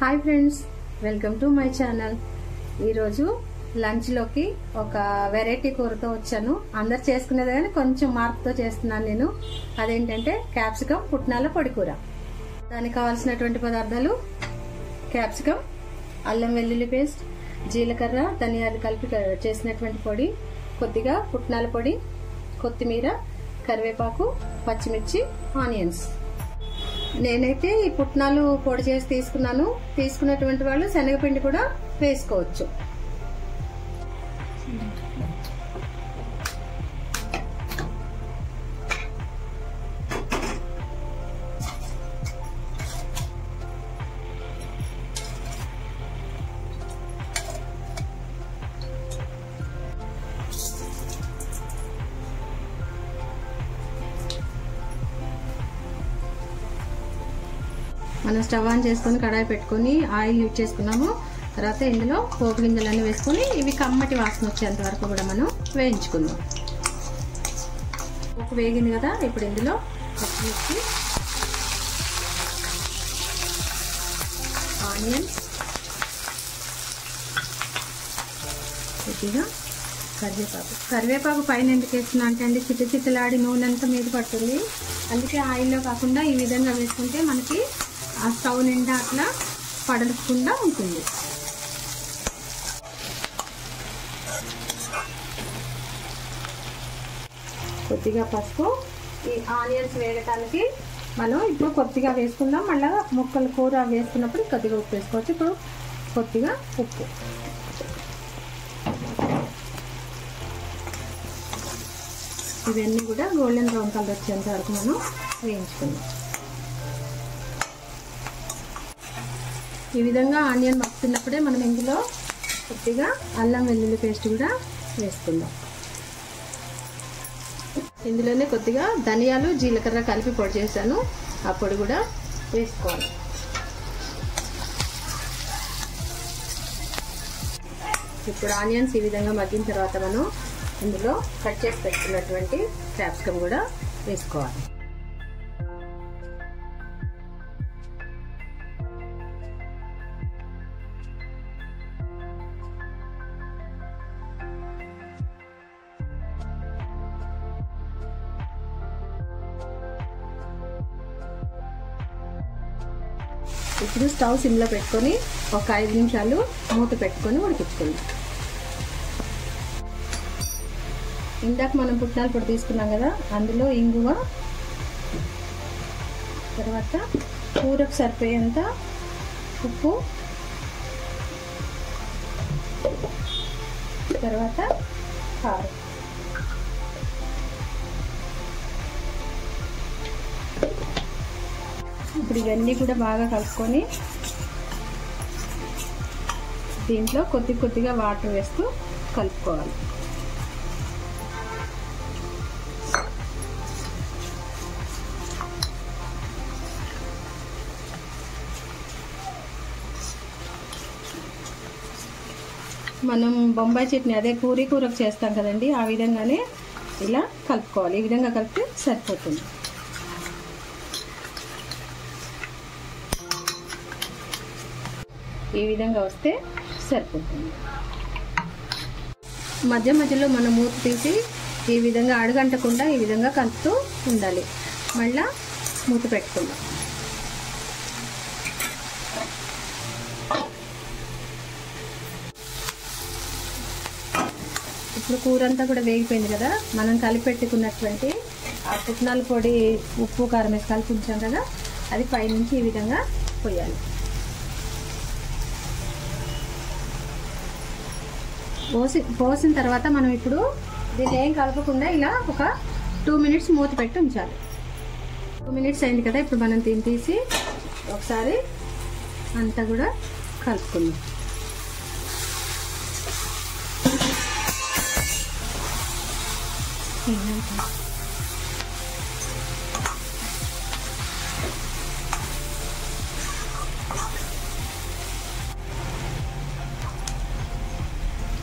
Hi friends, welcome to my channel. ఈరోజు లంచ్లోకి ఒక variety కూరతో వచ్చాను. అందరు చేసుకునేది కానీ కొంచెం మార్పుతో చేస్తున్నాను నేను. అదేంటంటే క్యాప్సికమ్ పుట్నాల పొడి కూర. దానికి కావాల్సినటువంటి పదార్థాలు: క్యాప్సికమ్, అల్లం వెల్లుల్లి పేస్ట్, జీలకర్ర, ధనియాలు కలిపి చేసినటువంటి పొడి, కొద్దిగా పుట్నాల పొడి, కొత్తిమీర, కరివేపాకు, పచ్చిమిర్చి, ఆనియన్స్. నేనైతే ఈ పుట్నాలు పొడి చేసి తీసుకున్నాను. తీసుకున్నటువంటి వాళ్ళు శనగపిండి కూడా వేసుకోవచ్చు. మనం స్టవ్ ఆన్ చేసుకొని కడాయి పెట్టుకొని ఆయిల్ యూజ్ చేసుకున్నాము. తర్వాత ఇందులో పోపు గింజలన్నీ వేసుకొని ఇవి కమ్మటి వాసన వచ్చేంత వరకు కూడా మనం వేయించుకుందాం. పోపు వేగింది కదా, ఇప్పుడు ఇందులో పచ్చిమిర్చి, ఆనియన్స్, కొద్దిగా కరివేపాకు పైన ఎందుకు వేస్తున్నా అంటే అండి, చిట్టలాడి నూనె అంతా మీద పడుతుంది. అందుకే ఆయిల్లో కాకుండా ఈ విధంగా వేసుకుంటే మనకి ఆ స్టవ్ నిండా అట్లా పడకుండా ఉంటుంది. కొద్దిగా పసుపు. ఈ ఆనియన్స్ వేయడానికి మనం ఇప్పుడు కొద్దిగా వేసుకుందాం. మళ్ళీ ముక్కలు కూర వేసుకున్నప్పుడు కొద్దిగా ఉప్పు వేసుకోవచ్చు. ఇప్పుడు కొద్దిగా ఉప్పు. ఇవన్నీ కూడా గోల్డెన్ బ్రౌన్ కలర్ వచ్చేంత వరకు మనం వేయించుకుందాం. ఈ విధంగా ఆనియన్ మగ్గుతున్నప్పుడే మనం ఇందులో కొద్దిగా అల్లం వెల్లుల్లి పేస్ట్ కూడా వేసుకుందాం. ఇందులోనే కొద్దిగా ధనియాలు, జీలకర్ర కలిపి పొడి చేశాను. ఆ పొడి కూడా వేసుకోవాలి. ఇప్పుడు ఆనియన్స్ ఈ విధంగా మగ్గిన తర్వాత మనం ఇందులో కట్ చేసి పెట్టుకున్నటువంటి క్యాప్సికమ్ కూడా వేసుకోవాలి. ఇప్పుడు స్టవ్ సిమ్లో పెట్టుకొని ఒక 5 నిమిషాలు మూత పెట్టుకొని ఉడికించుకుందాం. ఇందాక మనం పుట్నాల పొడి తీసుకున్నాం కదా, అందులో ఇంగువ, తర్వాత కూరకు సరిపోయేంత ఉప్పు, తర్వాత కారం. ఇప్పుడు ఇవన్నీ కూడా బాగా కలుపుకొని దీంట్లో కొద్దిగా వాటర్ వేస్తూ కలుపుకోవాలి. మనం బొంబాయి చట్నీ అదే కూరకు చేస్తాం కదండి, ఆ విధంగానే ఇలా కలుపుకోవాలి. ఈ విధంగా కలిపితే సరిపోతుంది. ఈ విధంగా వస్తే సరిపోతుంది. మధ్య మధ్యలో మనం మూత తీసి ఈ విధంగా అడుగంటకుండా ఈ విధంగా కలుపుతూ ఉండాలి. మళ్ళా మూత పెట్టుకుందాం. ఇప్పుడు కూర అంతా కూడా వేగిపోయింది కదా, మనం కలిపెట్టుకున్నటువంటి ఆ పుట్నాల పొడి, ఉప్పు, కారం వేసి కలిపి ఉంచాం కదా, అది పైనుంచి ఈ విధంగా పోయాలి. పోసిన తర్వాత మనం ఇప్పుడు దీన్ని ఏం కలపకుండా ఇలా ఒక 2 మినిట్స్ మూత పెట్టి ఉంచాలి. 2 మినిట్స్ అయింది కదా, ఇప్పుడు మనం దీన్ని తీసి ఒకసారి అంతా కూడా కలుపుకుందాం.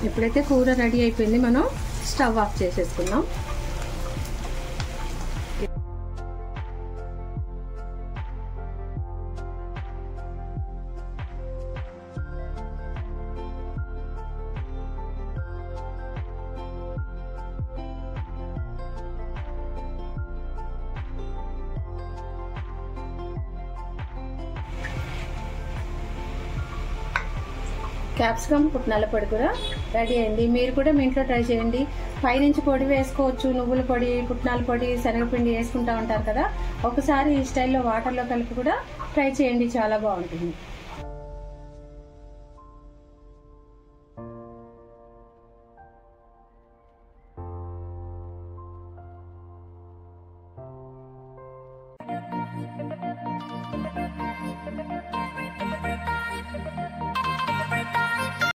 ఎప్పుడైతే కూర రెడీ అయిపోయింది, మనం స్టవ్ ఆఫ్ చేసేసుకుందాం. క్యాప్సికమ్ పుట్నాల పొడి కూడా రెడీ అయింది. మీరు కూడా మీ ఇంట్లో ట్రై చేయండి. పైనుంచి పొడి వేసుకోవచ్చు, నువ్వుల పొడి, పుట్నాల పొడి, శనగపిండి వేసుకుంటా ఉంటారు కదా, ఒకసారి ఈ స్టైల్లో వాటర్లో కలిపి కూడా ట్రై చేయండి, చాలా బాగుంటుంది.